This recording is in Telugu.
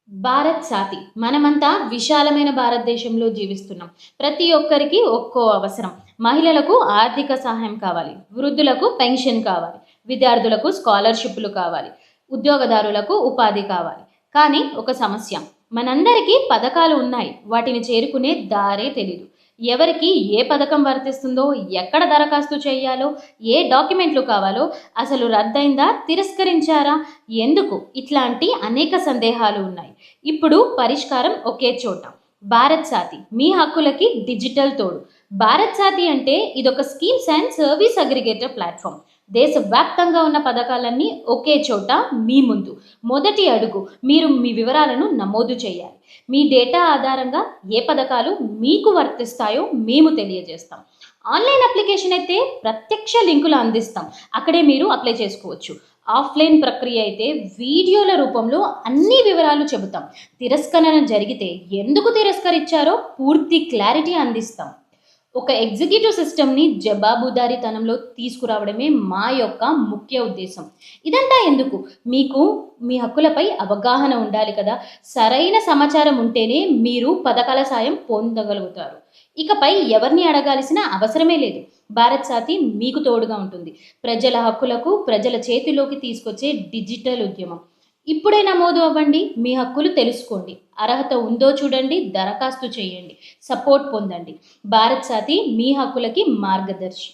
భారత్ సాతి. మనమంతా విశాలమైన భారతదేశంలో జీవిస్తున్నాం. ప్రతి ఒక్కరికి ఒక్కో అవసరం. మహిళలకు ఆర్థిక సహాయం కావాలి. వృద్ధులకు పెన్షన్ కావాలి. విద్యార్థులకు స్కాలర్‌షిప్‌లు కావాలి. ఉద్యోగదారులకు ఉపాధి కావాలి. కానీ ఒక సమస్య. మనందరికీ పథకాలు ఉన్నాయి. వాటిని చేరుకునే దారే తెలీదు. ఎవరికి ఏ పథకం వర్తిస్తుందో, ఎక్కడ దరఖాస్తు చేయాలో, ఏ డాక్యుమెంట్లు కావాలో, అసలు రద్దయిందా? తిరస్కరించారా? ఎందుకు? ఇట్లాంటి అనేక సందేహాలు ఉన్నాయి. ఇప్పుడు పరిష్కారం ఒకే చోట. భారత్ సాతి మీ హక్కులకి డిజిటల్ తోడు. భారత్ సాతి అంటే ఇదొక schemes and service aggregator platform. దేశవ్యాప్తంగా ఉన్న పథకాలన్నీ ఒకే చోట మీ ముందు. మొదటి అడుగు, మీరు మీ వివరాలను నమోదు చేయాలి. మీ డేటా ఆధారంగా ఏ పథకాలు మీకు వర్తిస్తాయో మేము తెలియజేస్తాం. ఆన్లైన్ అప్లికేషన్ అయితే ప్రత్యక్ష లింకులు అందిస్తాం. అక్కడే మీరు అప్లై చేసుకోవచ్చు. ఆఫ్లైన్ ప్రక్రియ అయితే వీడియోల రూపంలో అన్ని వివరాలు చెబుతాం. తిరస్కరణ జరిగితే ఎందుకు తిరస్కరించారో పూర్తి క్లారిటీ అందిస్తాం. ఒక ఎగ్జిక్యూటివ్ సిస్టమ్‌ని జవాబుదారీతనంలో తీసుకురావడమే మా యొక్క ముఖ్య ఉద్దేశం. ఇదంతా ఎందుకు? మీకు మీ హక్కులపై అవగాహన ఉండాలి కదా! సరైన సమాచారం ఉంటేనే మీరు పథకాల సాయం పొందగలుగుతారు. ఇకపై ఎవరిని అడగాల్సిన అవసరమే లేదు. భారత్ సాతి మీకు తోడుగా ఉంటుంది. ప్రజల హక్కులకు ప్రజల చేతిలోకి తీసుకొచ్చే డిజిటల్ ఉద్యమం. ఇప్పుడే నమోదు అవ్వండి. మీ హక్కులు తెలుసుకోండి. అర్హత ఉందో చూడండి. దరఖాస్తు చేయండి. సపోర్ట్ పొందండి. భారత్ సాతి మీ హక్కులకి మార్గదర్శి.